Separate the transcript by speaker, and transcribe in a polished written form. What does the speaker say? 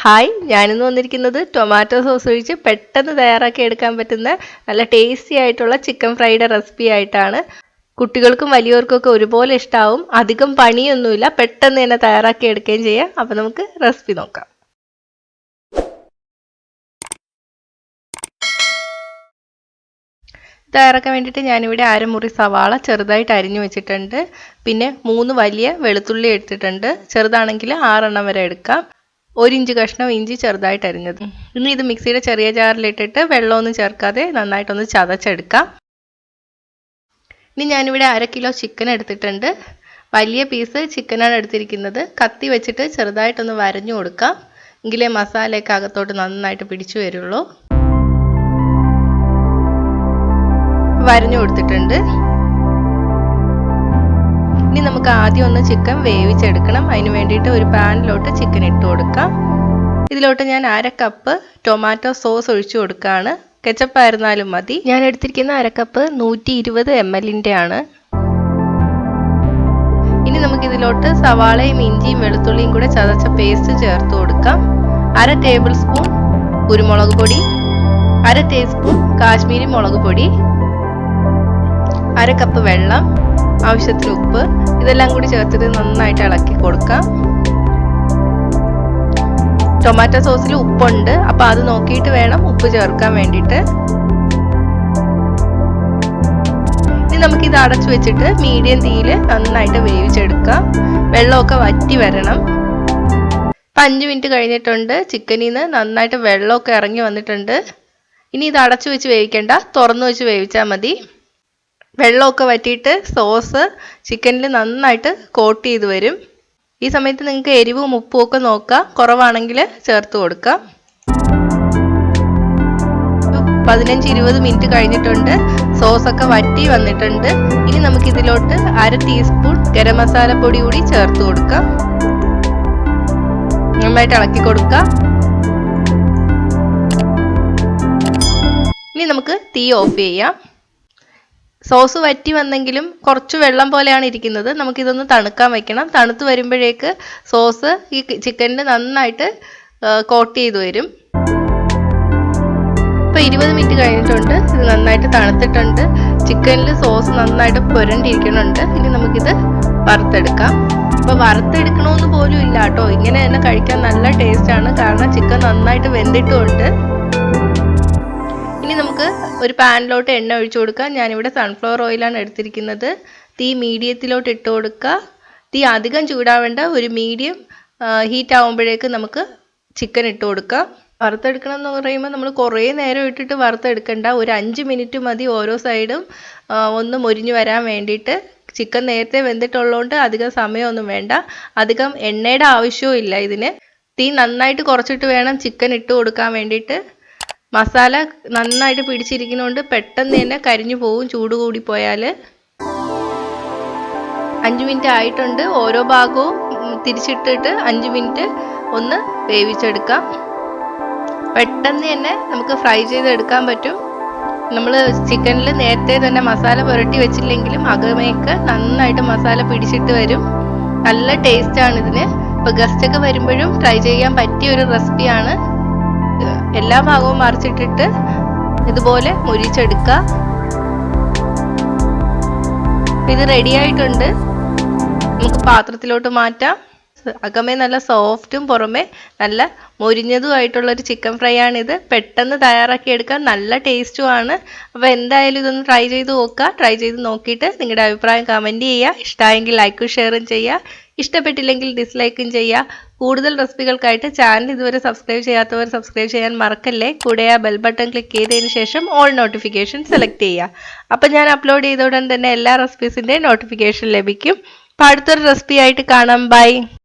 Speaker 1: Hi, ഞാനിന്ന് വന്നിരിക്കുന്നത് tomato sauce ഒഴിച്ച് പെട്ടെന്ന് തയ്യാറാക്കി എടുക്കാൻ പറ്റുന്ന നല്ല ടേസ്റ്റി ആയിട്ടുള്ള ചിക്കൻ ഫ്രൈയുടെ റെസിപ്പി ആയിട്ടാണ്. കുട്ടികൾക്കും വലിയവർക്കൊക്കെ ഒരുപോലെ ഇഷ്ടാവും. അധികം പണിയൊന്നുമില്ല, പെട്ടെന്ന് തന്നെ തയ്യാറാക്കി എടുക്കുകയും ചെയ്യാം. അപ്പോൾ നമുക്ക് റെസിപ്പി നോക്കാം. തയ്യാറാക്കാൻ വേണ്ടിയിട്ട് ഞാനിവിടെ അരമുറി സവാള ചെറുതായിട്ട് അരിഞ്ഞു വെച്ചിട്ടുണ്ട്. പിന്നെ 3 വലിയ വെളുത്തുള്ളി എടുത്തിട്ടുണ്ട്. ചെറുതാണെങ്കിൽ 6 എണ്ണം വരെ എടുക്കാം. 1 ഇഞ്ച് കഷ്ണം ഇഞ്ചി ചെറുതായിട്ട് അരിഞ്ഞത്. ഇനി ഇത് മിക്സിയുടെ ചെറിയ ജാറിലിട്ടിട്ട് വെള്ളമൊന്നും ചേർക്കാതെ നന്നായിട്ടൊന്ന് ചതച്ചെടുക്കാം. ഇനി ഞാനിവിടെ 1/2 കിലോ ചിക്കൻ എടുത്തിട്ടുണ്ട്. വലിയ പീസ് ചിക്കനാണ് എടുത്തിരിക്കുന്നത്. കത്തി വെച്ചിട്ട് ചെറുതായിട്ടൊന്ന് വരഞ്ഞു കൊടുക്കാം, എങ്കിലേ മസാലയൊക്കെ അകത്തോട്ട് നന്നായിട്ട് പിടിച്ചു വരുള്ളൂ. വരഞ്ഞു കൊടുത്തിട്ടുണ്ട്. ഇനി നമുക്ക് ആദ്യം ഒന്ന് ചിക്കൻ വേവിച്ചെടുക്കണം. അതിന് വേണ്ടിയിട്ട് ഒരു പാനിലോട്ട് ചിക്കൻ ഇട്ട് കൊടുക്കാം. ഇതിലോട്ട് ഞാൻ 1/2 കപ്പ് ടൊമാറ്റോ സോസ് ഒഴിച്ചു കൊടുക്കുകയാണ്. കെച്ചപ്പ് ആയിരുന്നാലും മതി. ഞാൻ എടുത്തിരിക്കുന്ന 1/2 കപ്പ് 120 ml ആണ്. ഇനി നമുക്ക് ഇതിലോട്ട് സവാളയും ഇഞ്ചിയും വെളുത്തുള്ളിയും കൂടെ ചതച്ച പേസ്റ്റ് ചേർത്ത് കൊടുക്കാം. 1/2 ടേബിൾ സ്പൂൺ കുരുമുളക് പൊടി, 1/2 ടീസ്പൂൺ കാശ്മീരി മുളക് പൊടി, 1/2 കപ്പ് വെള്ളം, ആവശ്യത്തിന് ഉപ്പ്, ഇതെല്ലാം കൂടി ചേർത്തിട്ട് നന്നായിട്ട് ഇളക്കി കൊടുക്കാം. ടൊമാറ്റോ സോസിൽ ഉപ്പുണ്ട്, അപ്പൊ അത് നോക്കിയിട്ട് വേണം ഉപ്പ് ചേർക്കാൻ വേണ്ടിയിട്ട്. ഇനി നമുക്കിത് അടച്ചു വെച്ചിട്ട് മീഡിയം തീയിൽ നന്നായിട്ട് വേവിച്ചെടുക്കാം. വെള്ളമൊക്കെ വറ്റി വരണം. 5 മിനിറ്റ് കഴിഞ്ഞിട്ടുണ്ട്. ചിക്കനിൽ നിന്ന് നന്നായിട്ട് വെള്ളമൊക്കെ ഇറങ്ങി വന്നിട്ടുണ്ട്. ഇനി ഇത് അടച്ചു വെച്ച് വേവിക്കണ്ട, തുറന്നു വെച്ച് വേവിച്ചാൽ മതി. വെള്ളമൊക്കെ വറ്റിയിട്ട് സോസ് ചിക്കനിൽ നന്നായിട്ട് കോട്ട് ചെയ്ത് വരും. ഈ സമയത്ത് നിങ്ങൾക്ക് എരിവും ഉപ്പും ഒക്കെ നോക്കാം, കുറവാണെങ്കിൽ ചേർത്ത് കൊടുക്കാം. 15-20 മിനിറ്റ് കഴിഞ്ഞിട്ടുണ്ട്. സോസൊക്കെ വറ്റി വന്നിട്ടുണ്ട്. ഇനി നമുക്ക് ഇതിലോട്ട് 1/2 ടീസ്പൂൺ ഗരം മസാല പൊടി കൂടി ചേർത്ത് കൊടുക്കാം. നന്നായിട്ട് ഇളക്കി കൊടുക്കാം. ഇനി നമുക്ക് തീ ഓഫ് ചെയ്യാം. സോസ് വറ്റി വന്നെങ്കിലും കുറച്ച് വെള്ളം പോലെയാണ് ഇരിക്കുന്നത്. നമുക്കിതൊന്ന് തണുക്കാൻ വെക്കണം. തണുത്ത് വരുമ്പോഴേക്ക് സോസ് ഈ ചിക്കനിൽ നന്നായിട്ട് കോട്ട് ചെയ്ത് വരും. ഇപ്പോൾ 20 മിനിറ്റ് കഴിഞ്ഞിട്ടുണ്ട്. ഇത് നന്നായിട്ട് തണുത്തിട്ടുണ്ട്. ചിക്കനിൽ സോസ് നന്നായിട്ട് പുരണ്ടിരിക്കുന്നുണ്ട്. ഇനി നമുക്കിത് വറുത്തെടുക്കാം. ഇപ്പോൾ വറുത്തെടുക്കണമെന്ന് പോലും ഇല്ല കേട്ടോ, ഇങ്ങനെ തന്നെ കഴിക്കാൻ നല്ല ടേസ്റ്റാണ്. കാരണം ചിക്കൻ നന്നായിട്ട് വെന്തിട്ടുമുണ്ട്. ഇനി നമുക്ക് ഒരു പാനിലോട്ട് എണ്ണ ഒഴിച്ചു കൊടുക്കാം. ഞാനിവിടെ സൺഫ്ലവർ ഓയിലാണ് എടുത്തിരിക്കുന്നത്. തീ മീഡിയത്തിലോട്ട് ഇട്ട് കൊടുക്കുക. തീ അധികം ചൂടാവേണ്ട, ഒരു മീഡിയം ഹീറ്റ് ആകുമ്പോഴേക്ക് നമുക്ക് ചിക്കൻ ഇട്ട് കൊടുക്കാം. വറുത്തെടുക്കണം എന്ന് പറയുമ്പോൾ നമ്മൾ കുറേ നേരം ഇട്ടിട്ട് വറുത്തെടുക്കണ്ട. ഒരു 5 മിനിറ്റ് മതി ഓരോ സൈഡും ഒന്ന് മൊരിഞ്ഞു വരാൻ വേണ്ടിയിട്ട്. ചിക്കൻ നേരത്തെ വെന്തിട്ടുള്ളതുകൊണ്ട് അധികം സമയമൊന്നും വേണ്ട. അധികം എണ്ണയുടെ ആവശ്യവും ഇല്ല ഇതിന്. തീ നന്നായിട്ട് കുറച്ചിട്ട് വേണം ചിക്കൻ ഇട്ട് കൊടുക്കാൻ വേണ്ടിയിട്ട്. മസാല നന്നായിട്ട് പിടിച്ചിരിക്കുന്നതുകൊണ്ട് പെട്ടെന്ന് തന്നെ കരിഞ്ഞു പോകും ചൂട് കൂടി പോയാൽ. 5 മിനിറ്റ് ആയിട്ടുണ്ട്. ഓരോ ഭാഗവും തിരിച്ചിട്ടിട്ട് 5 മിനിറ്റ് ഒന്ന് വേവിച്ചെടുക്കാം. പെട്ടെന്ന് തന്നെ നമുക്ക് ഫ്രൈ ചെയ്തെടുക്കാൻ പറ്റും. നമ്മൾ ചിക്കനിൽ നേരത്തെ തന്നെ മസാല പുരട്ടി വെച്ചില്ലെങ്കിലും അകമേക്ക് നന്നായിട്ട് മസാല പിടിച്ചിട്ട് വരും. നല്ല ടേസ്റ്റാണ് ഇതിന്. ഇപ്പോൾ ഗസ്റ്റൊക്കെ വരുമ്പോഴും ട്രൈ ചെയ്യാൻ പറ്റിയ ഒരു റെസിപ്പിയാണ്. എല്ലാ ഭാഗവും മറിച്ചിട്ടിട്ട് ഇതുപോലെ മുരിച്ചെടുക്കുക. ഇത് റെഡി ആയിട്ടുണ്ട്. നമുക്ക് പാത്രത്തിലോട്ട് മാറ്റാം. അകമേ നല്ല സോഫ്റ്റും പുറമേ നല്ല മൊരിഞ്ഞതും ആയിട്ടുള്ളൊരു ചിക്കൻ ഫ്രൈ ആണിത്. പെട്ടെന്ന് തയ്യാറാക്കി എടുക്കാൻ നല്ല ടേസ്റ്റുമാണ്. അപ്പോൾ എന്തായാലും ഇതൊന്ന് ട്രൈ ചെയ്ത് നോക്കുക. ട്രൈ ചെയ്ത് നോക്കിയിട്ട് നിങ്ങളുടെ അഭിപ്രായം കമൻറ്റ് ചെയ്യുക. ഇഷ്ടമായെങ്കിൽ ലൈക്കും ഷെയറും ചെയ്യുക. ഇഷ്ടപ്പെട്ടില്ലെങ്കിൽ ഡിസ്ലൈക്കും ചെയ്യുക. കൂടുതൽ റെസിപ്പികൾക്കായിട്ട് ചാനൽ ഇതുവരെ സബ്സ്ക്രൈബ് ചെയ്യാത്തവർ സബ്സ്ക്രൈബ് ചെയ്യാൻ മറക്കല്ലേ. കൂടെ ആ ബെൽ ബട്ടൺ ക്ലിക്ക് ചെയ്തതിന് ശേഷം ഓൾ നോട്ടിഫിക്കേഷൻ സെലക്ട് ചെയ്യുക. അപ്പം ഞാൻ അപ്ലോഡ് ചെയ്ത ഉടൻ തന്നെ എല്ലാ റെസിപ്പീസിൻ്റെ നോട്ടിഫിക്കേഷൻ ലഭിക്കും. അപ്പോൾ അടുത്തൊരു റെസിപ്പി ആയിട്ട് കാണാം. ബൈ.